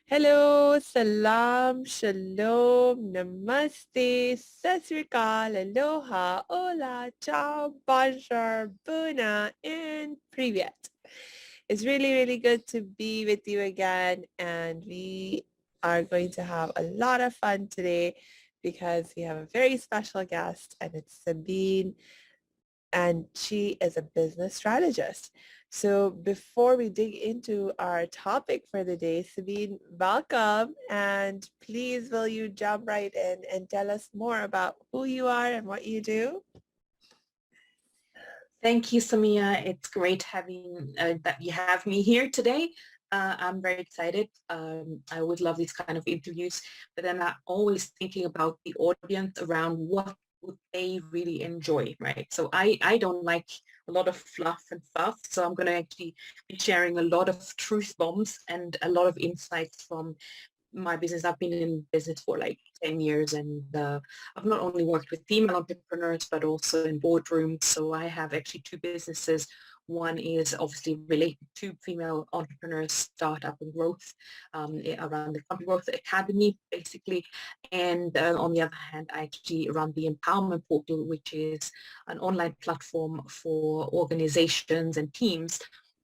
Hello, salam, shalom, namaste, sasrikal, aloha, hola, ciao, bonjour, buna, and privyet. It's really, really good to be with you again, and we are going to have a lot of fun today because we have a very special guest, and it's Sabine, and she is a business strategist. So before we dig into our topic for the day, Sabine, welcome, and please will you jump right in and tell us more about who you are and what you do? Thank you, Samia. It's great having that you have me here today. I'm very excited. I always love these kind of interviews, but then I'm always thinking about the audience around what would they really enjoy, right? So I don't like a lot of fluff and fuff, so I'm going to actually be sharing a lot of truth bombs and a lot of insights from my business. I've been in business for like 10 years and I've not only worked with female entrepreneurs but also in boardrooms. So I have actually two businesses. One is obviously related to female entrepreneurs, startup and growth around the Company Growth Academy, basically. And on the other hand, I actually run the Empowerment Portal, which is an online platform for organizations and teams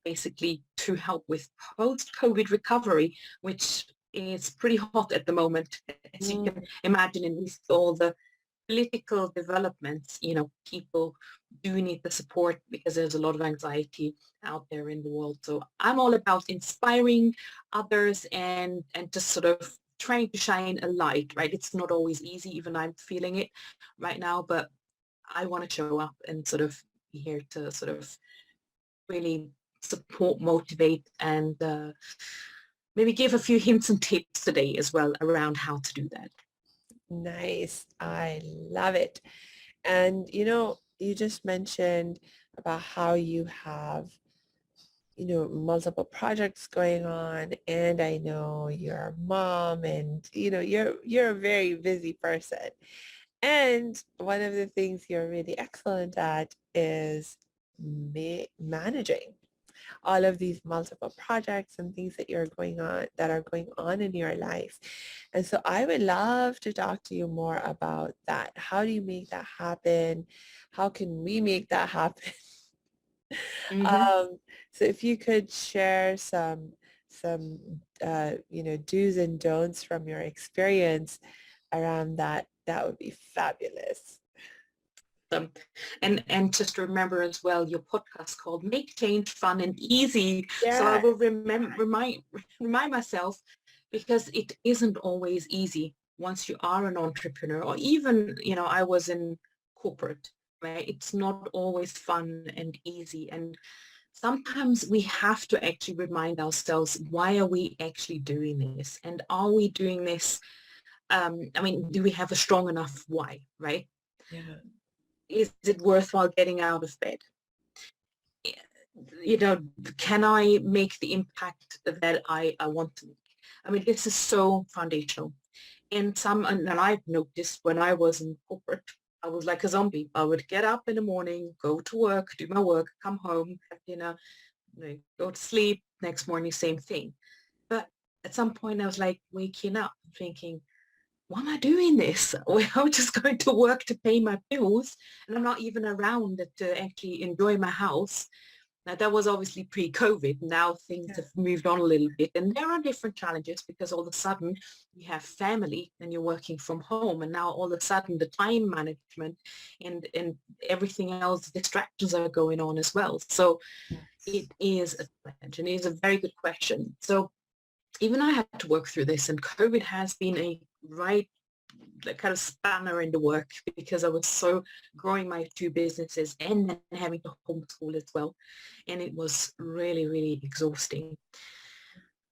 basically to help with post-COVID recovery, which is pretty hot at the moment, as you can imagine, and with all the political developments, people do need the support because there's a lot of anxiety out there in the world. So I'm all about inspiring others and just sort of trying to shine a light, right? It's not always easy, even I'm feeling it right now, but I want to show up and sort of be here to sort of really support, motivate, and maybe give a few hints and tips today as well around how to do that. Nice. I love it. And you just mentioned about how you have multiple projects going on, and I know you're a mom, and you're a very busy person. And one of the things you're really excellent at is managing all of these multiple projects and things that are going on in your life. And so I would love to talk to you more about that. How do you make that happen? How can we make that happen? Mm-hmm. Um, so if you could share some do's and don'ts from your experience around that, that would be fabulous. Um, and just remember as well your podcast called Make Change Fun and Easy. So I Yeah. will remind myself, because it isn't always easy once you are an entrepreneur, or even I was in corporate, right? It's not always fun and easy, and sometimes we have to actually remind ourselves, why are we actually doing this, and are we doing this, I mean, do we have a strong enough why, right? Yeah. Is it worthwhile getting out of bed? You know, can I make the impact that I want to make? I mean, this is so foundational. And I've noticed when I was in corporate, I was like a zombie. I would get up in the morning, go to work, do my work, come home, have dinner, go to sleep, next morning, same thing. But at some point I was like waking up thinking, why am I doing this? Well, I'm just going to work to pay my bills, and I'm not even around to actually enjoy my house. Now, that was obviously pre-COVID. Now things Yeah. have moved on a little bit, and there are different challenges because all of a sudden you have family and you're working from home, and now all of a sudden the time management and everything else, distractions are going on as well. So Yes. it is a challenge, and it is a very good question. So even I had to work through this, and COVID has been a right kind of spanner in the work because I was so growing my two businesses and then having to homeschool as well. And it was really, really exhausting.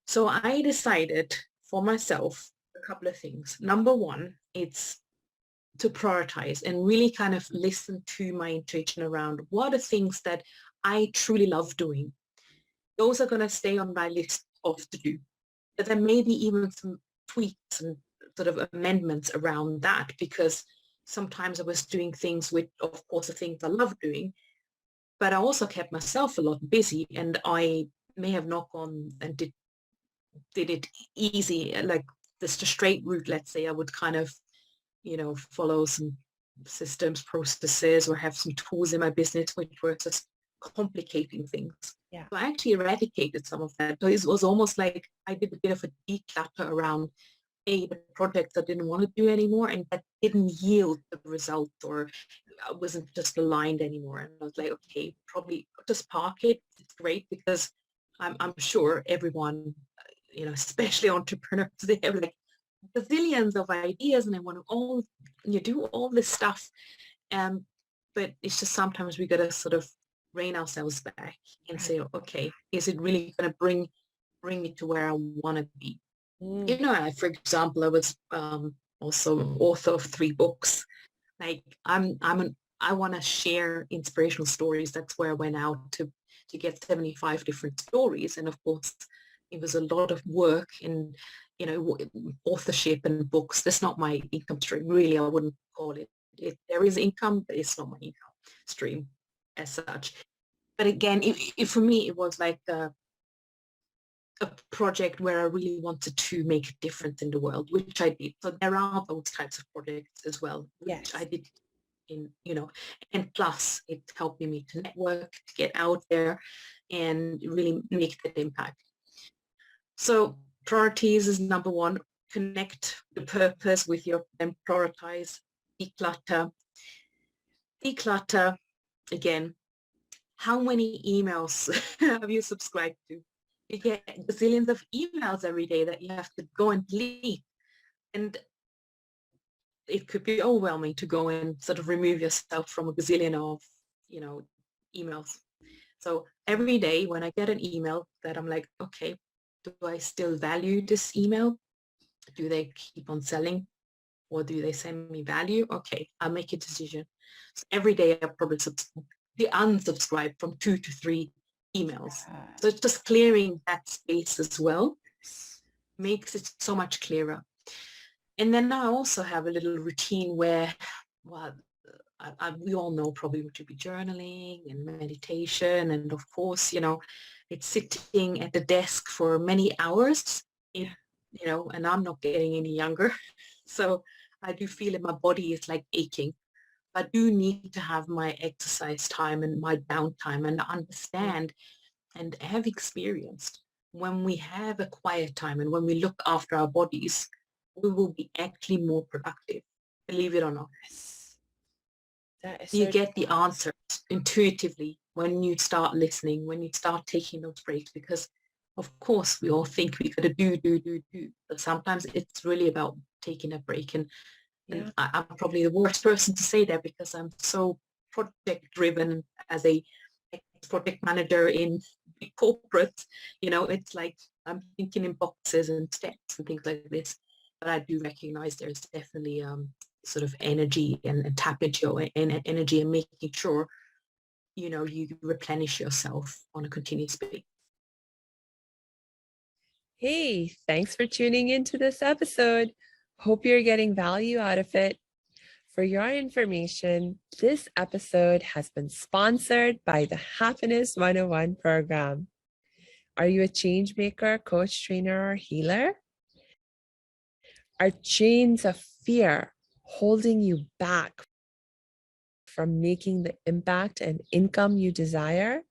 So I decided for myself a couple of things. Number one, it's to prioritize and really kind of listen to my intuition around what are things that I truly love doing. Those are going to stay on my list of to do. But there may be even some tweaks and sort of amendments around that, because sometimes I was doing things with, of course, the things I love doing, but I also kept myself a lot busy, and I may have not gone and did did it easy, like just a straight route, let's say, I would kind of, follow some systems, processes, or have some tools in my business which were just complicating things. Yeah. So I actually eradicated some of that. So it was almost like I did a bit of a declutter around the projects I didn't want to do anymore, and that didn't yield the result, or I wasn't just aligned anymore. And I was like, okay, probably just park it. It's great because I'm sure everyone, especially entrepreneurs, they have like bazillions of ideas and they want to do all this stuff. Um, but it's just sometimes we got to sort of rein ourselves back and say, okay, is it really going to bring me to where I want to be? For example, I was also author of 3 books. Like I want to share inspirational stories. That's where I went out to get 75 different stories. And of course, it was a lot of work in, authorship and books. That's not my income stream. Really, I wouldn't call it. There is income, but it's not my income stream as such. But again, for me, it was like a project where I really wanted to make a difference in the world, which I did. So there are those types of projects as well, which I did and plus it helped me to network, to get out there and really make that impact. So priorities is number 1, connect the purpose with your, and prioritize, declutter. Declutter, again, how many emails have you subscribed to? You get bazillions of emails every day that you have to go and delete. And it could be overwhelming to go and sort of remove yourself from a gazillion of, emails. So every day when I get an email that I'm like, okay, do I still value this email? Do they keep on selling? Or do they send me value? Okay, I'll make a decision. So every day I probably unsubscribe from 2 to 3 emails. So it's just clearing that space as well makes it so much clearer. And then I also have a little routine where, well, we all know probably what should be journaling and meditation. And of course, it's sitting at the desk for many hours, and I'm not getting any younger. So I do feel that my body is like aching. I do need to have my exercise time and my downtime and understand and have experienced when we have a quiet time and when we look after our bodies, we will be actually more productive, believe it or not. That is You so get the answers intuitively when you start listening, when you start taking those breaks, because of course we all think we gotta do, but sometimes it's really about taking a break. And I'm probably the worst person to say that because I'm so project driven as a project manager in corporate. It's like I'm thinking in boxes and steps and things like this. But I do recognize there's definitely sort of energy and tap into your energy and making sure, you replenish yourself on a continuous basis. Hey, thanks for tuning into this episode. Hope you're getting value out of it. For your information, this episode has been sponsored by the Happiness 101 program. Are you a change maker, coach, trainer, or healer? Are chains of fear holding you back from making the impact and income you desire?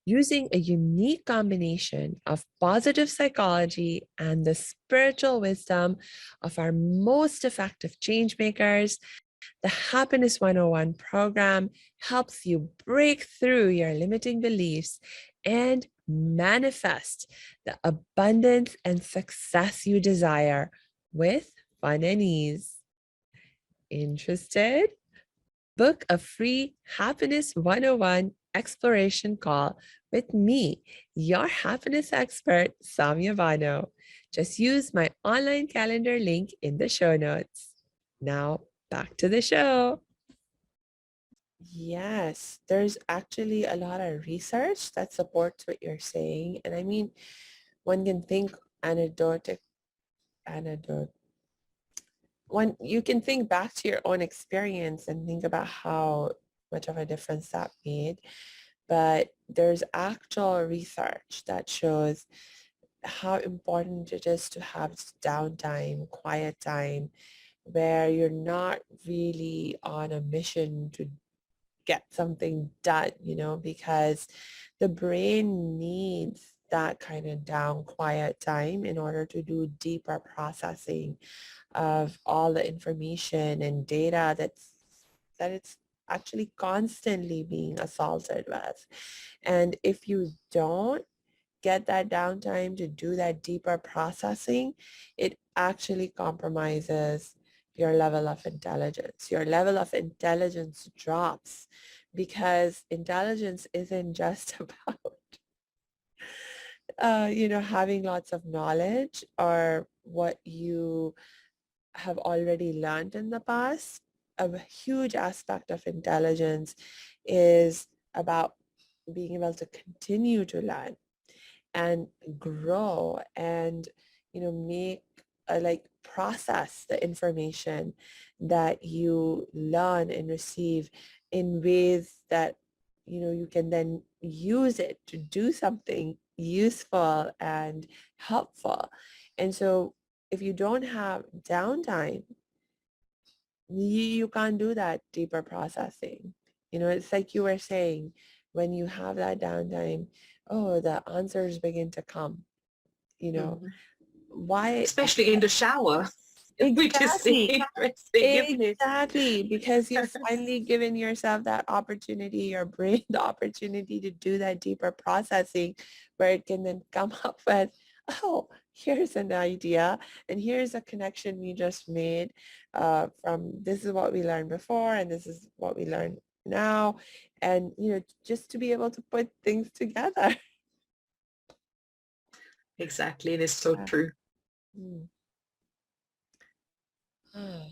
Using a unique combination of positive psychology and the spiritual wisdom of our most effective change makers, the Happiness 101 program helps you break through your limiting beliefs and manifest the abundance and success you desire with fun and ease. Interested? Book a free Happiness 101 exploration call with me, your happiness expert, Samia Bano. Just use my online calendar link in the show notes. Now, back to the show. Yes, there's actually a lot of research that supports what you're saying. And I mean, one can think anecdote. When you can think back to your own experience and think about how much of a difference that made. But there's actual research that shows how important it is to have downtime, quiet time, where you're not really on a mission to get something done, because the brain needs that kind of down quiet time in order to do deeper processing of all the information and data that it's actually constantly being assaulted with. And if you don't get that downtime to do that deeper processing, it actually compromises your level of intelligence. Your level of intelligence drops because intelligence isn't just about, having lots of knowledge or what you have already learned in the past. A huge aspect of intelligence is about being able to continue to learn and grow and make like process the information that you learn and receive in ways that you can then use it to do something useful and helpful. And so if you don't have downtime, you can't do that deeper processing. It's like you were saying, when you have that downtime, oh, the answers begin to come, you know. Mhm. Why? Especially in the shower, which is Exactly. interesting, isn't it? Exactly, because you've finally given yourself that opportunity, your brain the opportunity to do that deeper processing where it can then come up with, oh, here's an idea and here's a connection we just made from this is what we learned before and this is what we learned now. And, just to be able to put things together. Exactly, it is so true. Mm. Ah.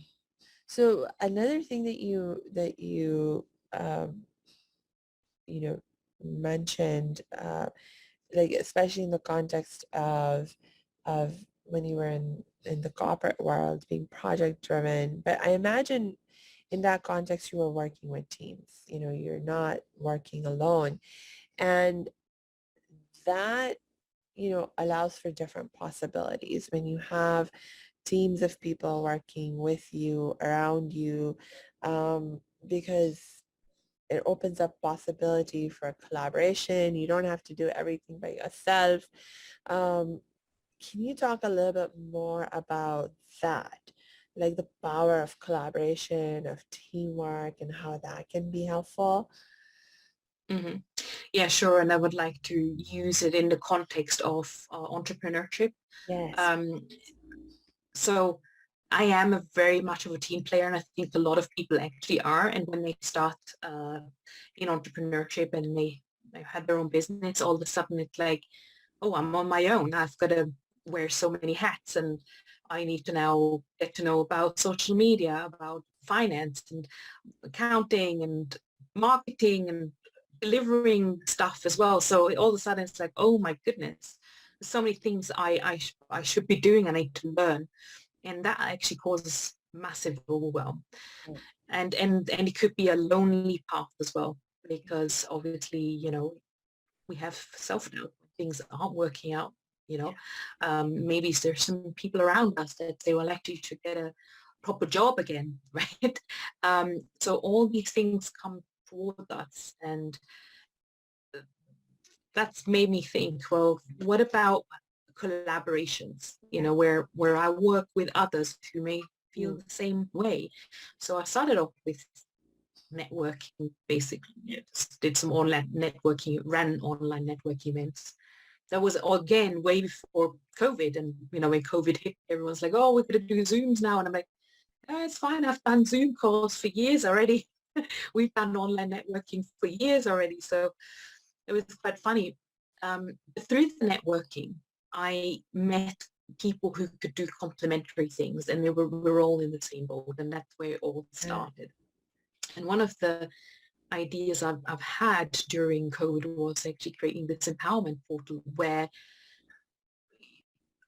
So another thing that you um, mentioned, like especially in the context of when you were in the corporate world, being project driven, but I imagine in that context you were working with teams. You're not working alone, and that allows for different possibilities when you have teams of people working with you, around you, because it opens up possibility for collaboration. You don't have to do everything by yourself. Um, can you talk a little bit more about that? Like the power of collaboration, of teamwork, and how that can be helpful? Hmm. Yeah, sure. And I would like to use it in the context of entrepreneurship. Yes. Um, so I am a very much of a team player, and I think a lot of people actually are. And when they start in entrepreneurship and they had their own business, all of a sudden it's like, oh, I'm on my own. I've got to wear so many hats, and I need to now get to know about social media, about finance and accounting and marketing and delivering stuff as well. So all of a sudden it's like, oh my goodness, there's so many things I should be doing. I need to learn, and that actually causes massive overwhelm. And it could be a lonely path as well, because obviously, we have self-doubt when things aren't working out, you know. Maybe there's some people around us that say, well, actually you should get a proper job again, right? So all these things come towards us, and that's made me think, well, what about collaborations, where I work with others who may feel Mm. the same way. So I started off with networking, basically. Just did some online networking, ran online networking events. That was again way before COVID. And when COVID hit, everyone's like, oh, we're going to do Zooms now. And I'm like, oh, it's fine. I've done Zoom calls for years already. We've done online networking for years already. So it was quite funny. Through the networking, I met people who could do complementary things, and we were all in the same boat, and that's where it all Yeah. started. And one of the ideas I've had during COVID was actually creating this empowerment portal where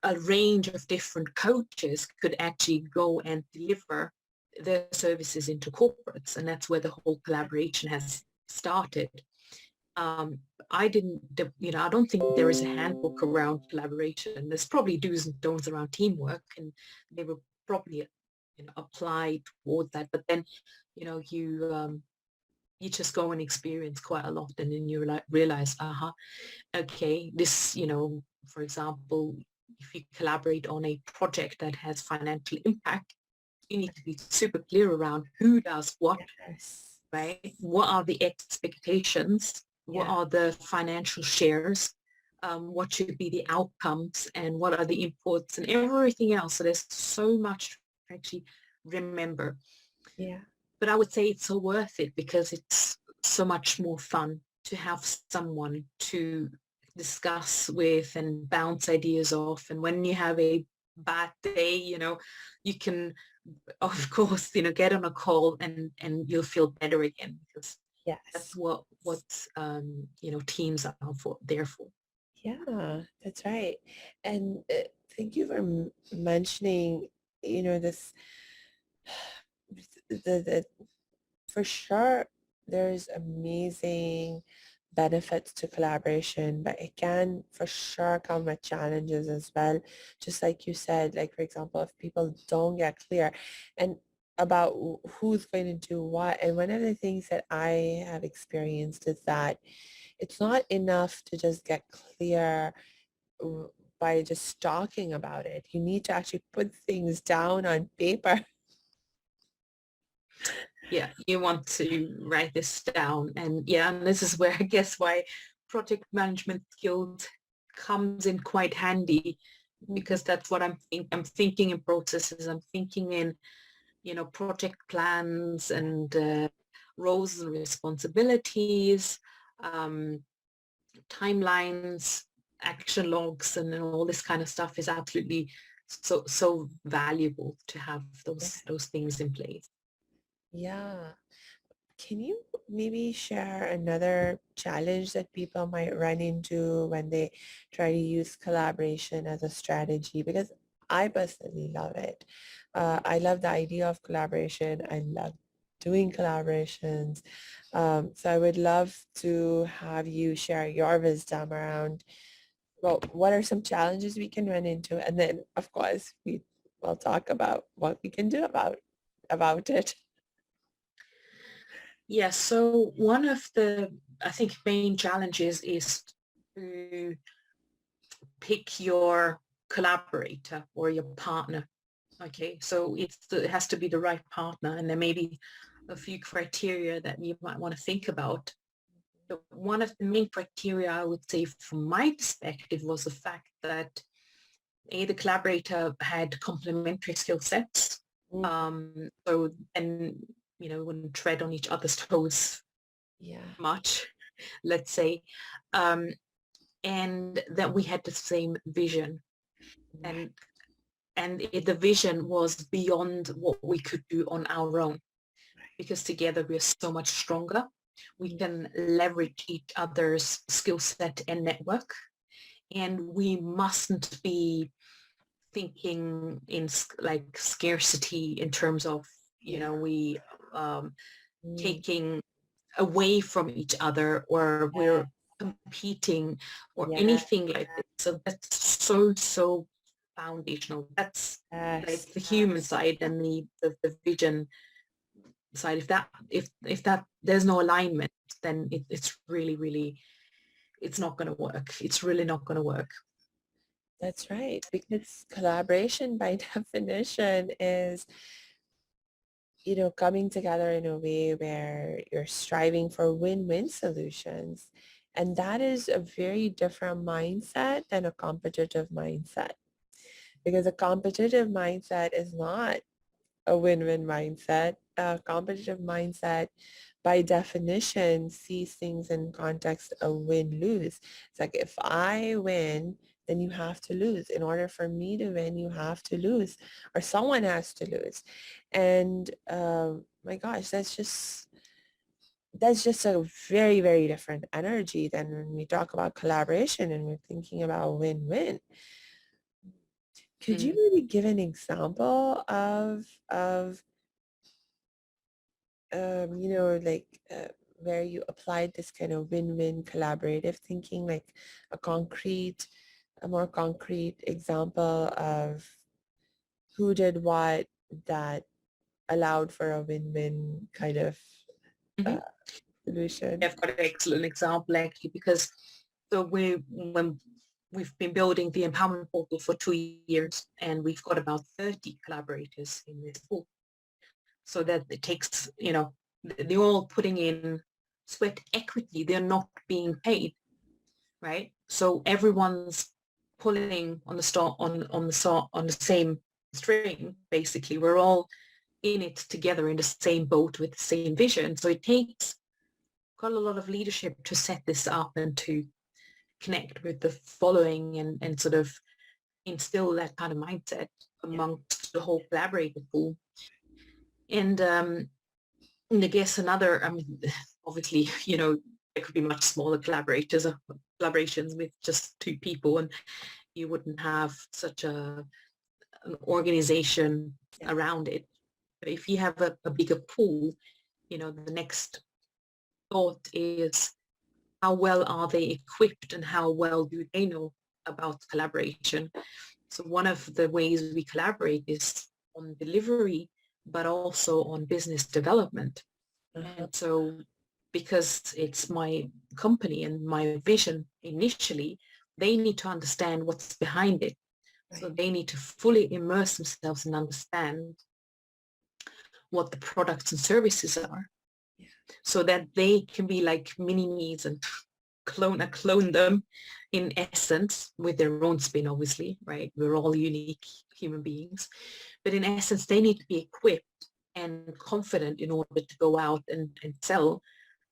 a range of different coaches could actually go and deliver their services into corporates. And that's where the whole collaboration has started. I didn't, I don't think there is a handbook around collaboration. There's probably do's and don'ts around teamwork, and they were probably, apply towards that. But then, you just go and experience quite a lot, and then you realize, okay, this, for example, if you collaborate on a project that has financial impact, you need to be super clear around who does what, Yes. right? What are the expectations? What Yeah. are the financial shares? What should be the outcomes, and what are the inputs and everything else? So there's so much to actually remember. Yeah. But I would say it's so worth it because it's so much more fun to have someone to discuss with and bounce ideas off. And when you have a bad day, you can, of course, get on a call, and you'll feel better again, because that's Yes. what teams are there for. Yeah, that's right. And thank you for mentioning, this, the for sure, there's amazing benefits to collaboration, but it can for sure come with challenges as well. Just like you said, like for example, if people don't get clear and about who's going to do what. And one of the things that I have experienced is that it's not enough to just get clear w- by just talking about it. You need to actually put things down on paper. Yeah, you want to write this down. And yeah, and this is where I guess why project management skills comes in quite handy, because that's what I'm thinking in processes. I'm thinking in, project plans and roles and responsibilities, um, timelines, action logs, and all this kind of stuff is absolutely so valuable to have Yeah. those things in place. Yeah. Can you maybe share another challenge that people might run into when they try to use collaboration as a strategy? Because I personally love it. I love the idea of collaboration. I love doing collaborations. So I would love to have you share your wisdom around, well, what are some challenges we can run into? And then, of course, we will talk about what we can do about it. Yeah, so one of the, I think, main challenges is to pick your collaborator or your partner. Okay, so it has to be the right partner, and there may be a few criteria that you might want to think about. But one of the main criteria, I would say, from my perspective, was the fact that the collaborator had complementary skill sets. Mm, So, and, wouldn't tread on each other's toes yeah. much, let's say, um, and that we had the same vision, Right. and the vision was beyond what we could do on our own, because together we are so much stronger. We Yeah. can leverage each other's skill set and network, and we mustn't be thinking in like scarcity in terms of, Yeah. we Mm, taking away from each other, or we're yes. competing or Yes. anything like this. So that's so foundational. That's Yes. like the human side, and the vision side. If that there's no alignment, then it's really it's not going to work. It's really not going to work. That's right. Because collaboration by definition is, coming together in a way where you're striving for win-win solutions. And that is a very different mindset than a competitive mindset. Because a competitive mindset is not a win-win mindset. A competitive mindset, by definition, sees things in context of win-lose. It's like if I win, then you have to lose. In order for me to win, you have to lose, or someone has to lose. And my gosh, that's just a very, very different energy than when we talk about collaboration and we're thinking about win-win. Could you Mm. maybe give an example of like where you applied this kind of win-win collaborative thinking, like a more concrete example of who did what that allowed for a win-win kind of uh, Mhm. solution. I've got an excellent example actually, because so when we've been building the empowerment portal for 2 years, and we've got about 30 collaborators in this pool. So that it takes, they're all putting in sweat equity. They're not being paid, right? So everyone's pulling on the on the same string. Basically, we're all in it together in the same boat with the same vision. So it takes quite a lot of leadership to set this up and to connect with the following, and sort of instill that kind of mindset Yeah. amongst the whole collaborator pool. And I guess another, I mean, obviously, there could be much smaller collaborations with just two people, and you wouldn't have such an organization Yeah. around it. But if you have a bigger pool, the next thought is, how well are they equipped and how well do they know about collaboration? So one of the ways we collaborate is on delivery, but also on business development. Uh-huh. And so because it's my company and my vision initially, they need to understand what's behind it. So Right. they need to fully immerse themselves and understand what the products and services are, Yeah. so that they can be like mini me's and clone them in essence, with their own spin, obviously, right? We're all unique human beings, but in essence they need to be equipped and confident in order to go out and sell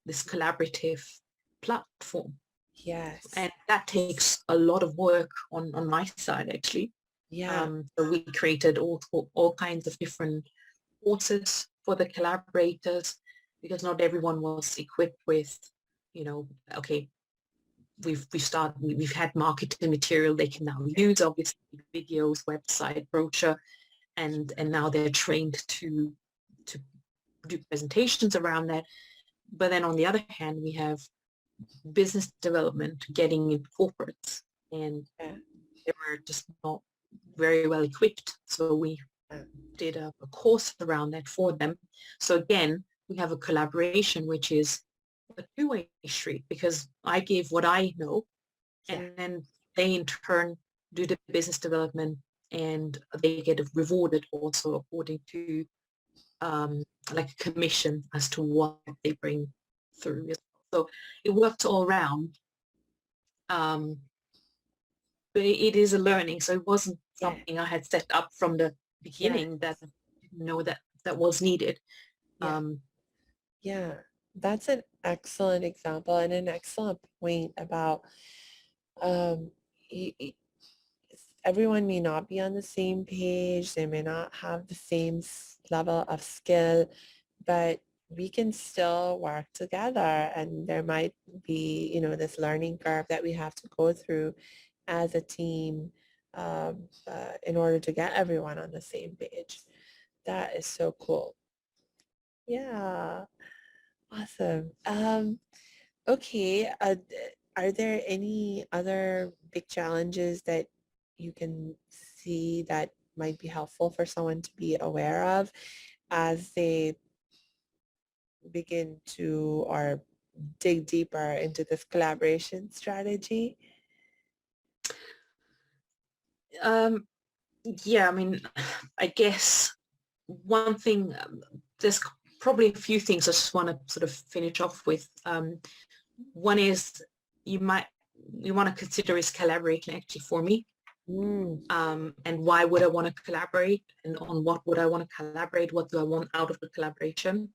this collaborative platform. Yes. And that takes a lot of work on my side, actually. Yeah. So we created all kinds of different courses for the collaborators, because not everyone was equipped with, okay, we've had marketing material they can now use, obviously videos, website, brochure, and now they're trained to do presentations around that. But then on the other hand, we have business development getting into corporates, and Yeah. they were just not very well equipped. So we Yeah. did a course around that for them. So again, we have a collaboration, which is a two-way street, because I give what I know, Yeah. and then they in turn do the business development, and they get rewarded also according to like a commission as to what they bring through. So it works all around. Um, but it is a learning. So it wasn't Yeah. something I had set up from the Yeah. beginning that I didn't know that was needed. Yeah. Um, Yeah. That's an excellent example and an excellent point about um y- y- everyone may not be on the same page. They may not have the same level of skill, but we can still work together, and there might be, this learning curve that we have to go through as a team in order to get everyone on the same page. That is so cool. Yeah, awesome. Okay, are there any other big challenges that you can see that might be helpful for someone to be aware of as they begin to or dig deeper into this collaboration strategy? um, yeah, I mean, I guess one thing, there's probably a few things I just want to sort of finish off with. One is, you might you want to consider, is collaborating actually for me? Mm, And why would I want to collaborate, and on what would I want to collaborate? What do I want out of the collaboration?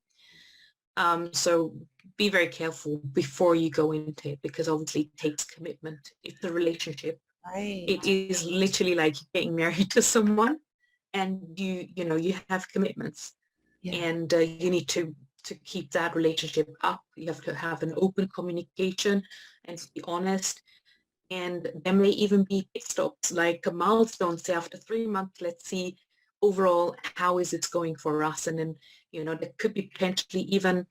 So be very careful before you go into it, because obviously it takes commitment. It's a relationship. right. It is literally like getting married to someone, and you have commitments, Yeah. and you need to keep that relationship up. You have to have an open communication and be honest. And there may even be pit stops, like a milestone, say after 3 months, let's see overall how is it going for us. And then there could be potentially even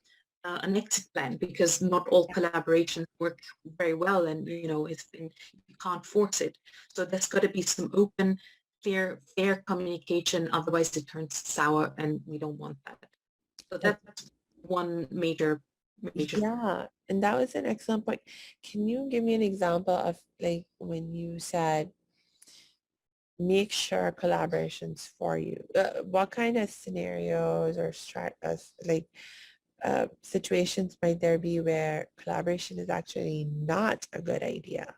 an exit plan, because not all collaborations work very well, and you can't force it. So there's got to be some open, clear, fair communication. Otherwise, it turns sour, and we don't want that. So Uh, that's one major yeah, and that was an excellent point. Can you give me an example of like when you said make sure collaborations for you? What kind of scenarios or situations might there be where collaboration is actually not a good idea?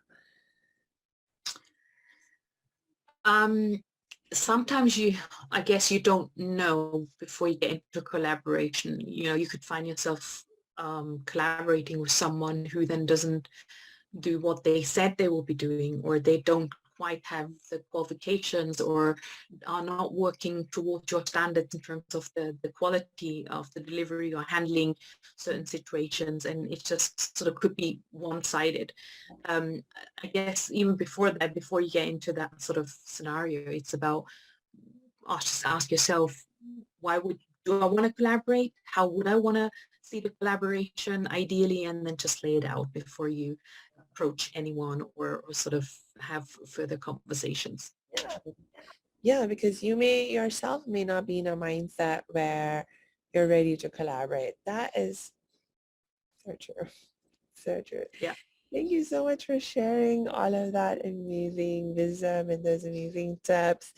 Um, sometimes I guess you don't know before you get into collaboration. You could find yourself collaborating with someone who then doesn't do what they said they will be doing, or they don't quite have the qualifications, or are not working towards your standards in terms of the quality of the delivery or handling certain situations, and it just sort of could be one-sided. um, I guess even before that, before you get into that sort of scenario, it's about just ask yourself, do I want to collaborate? How would I want to see the collaboration ideally? And then just lay it out before you approach anyone, or sort of have further conversations. Yeah. Yeah, because you yourself may not be in a mindset where you're ready to collaborate. That is so true. So true. Yeah. Thank you so much for sharing all of that amazing wisdom and those amazing tips.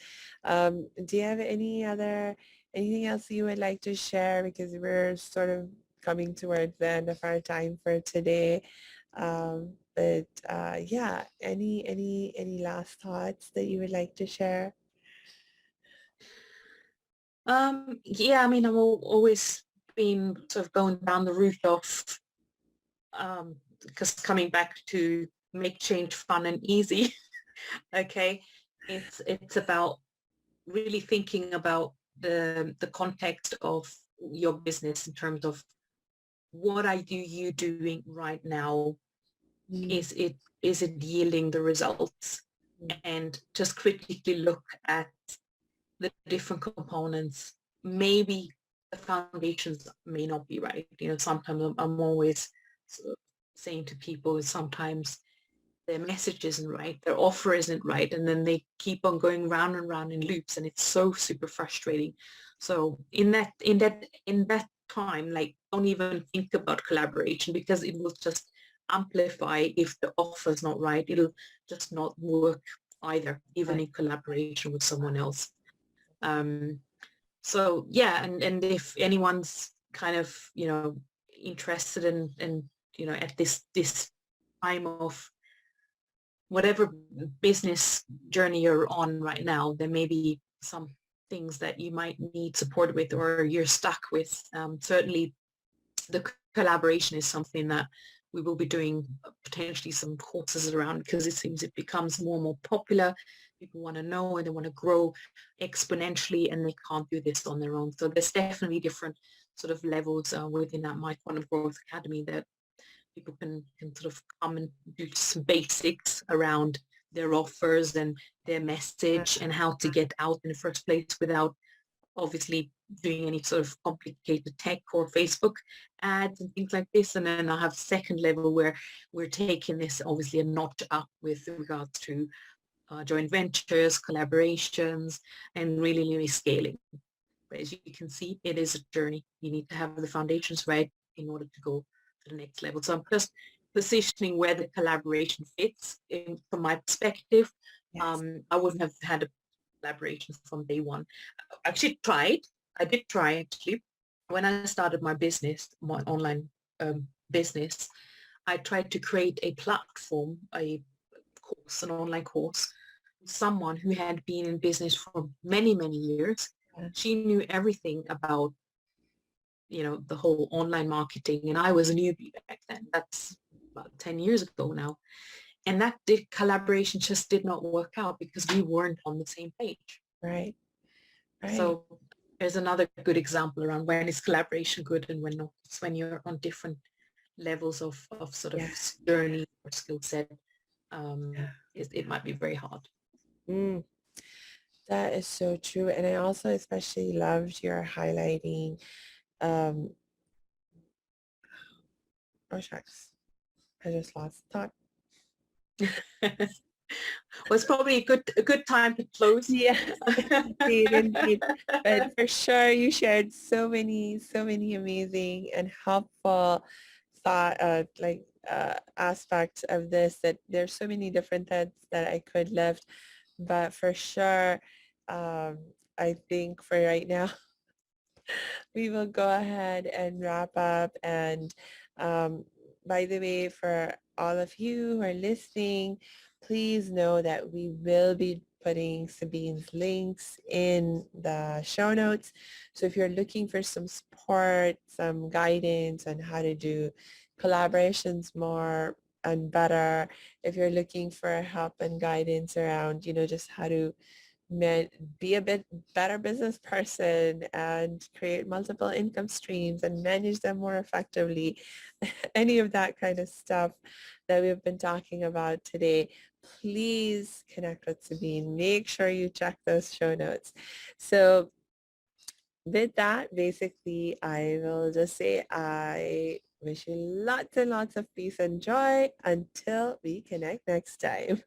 Do you have anything else you would like to share? Because we're sort of coming towards the end of our time for today. But yeah, any last thoughts that you would like to share? Yeah, I mean, I've always been sort of going down the route of, because coming back to make change fun and easy. Okay, it's about really thinking about the context of your business in terms of, what are you doing right now? Mm, Is it yielding the results? mm, And just critically look at the different components. Maybe the foundations may not be right. Sometimes I'm always sort of saying to people, sometimes their message isn't right, their offer isn't right, and then they keep on going round and round in loops, and it's so super frustrating. So in that time, like, don't even think about collaboration, because it will just amplify. If the offer's not right, it'll just not work either, even right. in collaboration with someone else. um, so yeah, and if anyone's kind of interested in at this time of whatever business journey you're on right now, there may be some things that you might need support with, or you're stuck with. Certainly the collaboration is something that we will be doing potentially some courses around, because it seems it becomes more and more popular. People want to know, and they want to grow exponentially, and they can't do this on their own. So there's definitely different sort of levels within that My Quantum Growth Academy, that people can sort of come and do some basics around their offers and their message, and how to get out in the first place without obviously doing any sort of complicated tech or Facebook ads and things like this. And then I have second level, where we're taking this obviously a notch up with regards to joint ventures, collaborations, and really scaling. But as you can see, it is a journey. You need to have the foundations right in order to go to the next level. So I'm just positioning where the collaboration fits from my perspective. Yes. I wouldn't have had a collaboration from day one. Actually tried. I did try, actually. When I started my business, my online business, I tried to create a platform, a course, an online course, someone who had been in business for many years. Yeah. She knew everything about, the whole online marketing, and I was a newbie back then. That's about 10 years ago now. And that collaboration just did not work out, because we weren't on the same page. Right. Right. So there's another good example around when is collaboration good and when not. It's when you're on different levels of sort of Yeah. journey or skill set. It might be very hard. Mm, that is so true. And I also especially loved your highlighting um, Oh, shucks. I just lost thought. Was probably a good time to close. Yes, indeed, indeed. But for sure, you shared so many amazing and helpful thought, aspects of this, that there's so many different threads that I could lift. But for sure, um, I think for right now, we will go ahead and wrap up. And um, by the way, for all of you who are listening, please know that we will be putting Sabine's links in the show notes. So if you're looking for some support, some guidance on how to do collaborations more and better, if you're looking for help and guidance around, just how to be a bit better business person and create multiple income streams and manage them more effectively, any of that kind of stuff that we've been talking about today, please connect with Sabine. Make sure you check those show notes. So with that, basically, I will just say I wish you lots and lots of peace and joy until we connect next time.